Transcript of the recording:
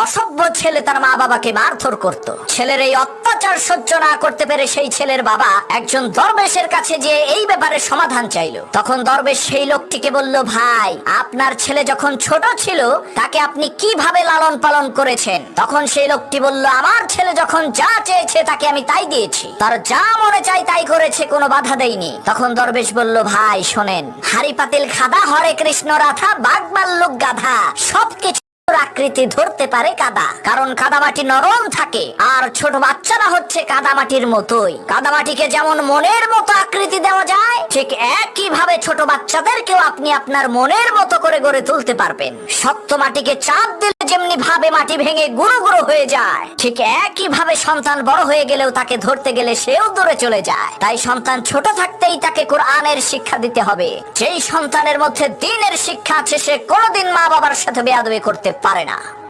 অসভ্য ছেলে তার মা বাবাকে মারধর করত। ছেলের এই অত্যাচার সহ্য না করতে পেরে সেই ছেলের বাবা একজন দরবেশের কাছে যে এই ব্যাপারে সমাধান চাইলো। তখন দরবেশ সেই লোকটিকে বলল, ভাই আপনার ছেলে যখন ছোট ছিল তাকে আপনি কিভাবে লালন পালন করেছেন? তখন সেই লোকটি বলল, আমার ছেলে যখন যা চেয়েছে তাকে আমি তাই দিয়েছি, তার যা মনে চাই তাই করেছে, কোনো বাধা দেইনি। তখন দরবেশ বলল, ভাই শোনেন, হাড়ি পাতিল খাদা, হরে কৃষ্ণ রাধা, বাঘ ভাল্লুক গাধা, সবকিছু আকৃতি ধরতে পারে কাদা, কারণ কাদামাটি নরম থাকে। আর ছোট বাচ্চারা হচ্ছে কাদামাটির মতোই। কাদামাটিকে যেমন মনের মতো আকৃতি দেওয়া যায়, ঠিক একই ভাবে ছোট বাচ্চাদেরকেও আপনি আপনার মনের মতো করে গড়ে তুলতে পারবেন। শক্ত মাটিকে চাপ দিলে যেমনি ভাবে মাটি ভেঙে গুঁড়ো গুঁড়ো হয়ে যায়, ঠিক একই ভাবে সন্তান বড় হয়ে গেলেও তাকে ধরতে গেলে সেও দূরে চলে যায়। তাই সন্তান ছোট থাকতেই তাকে কোরআনের শিক্ষা দিতে হবে। যেই সন্তানের মধ্যে দ্বীনের শিক্ষা আছে সে কোনোদিন মা বাবার সাথে বেয়াদবি করতে পারে না।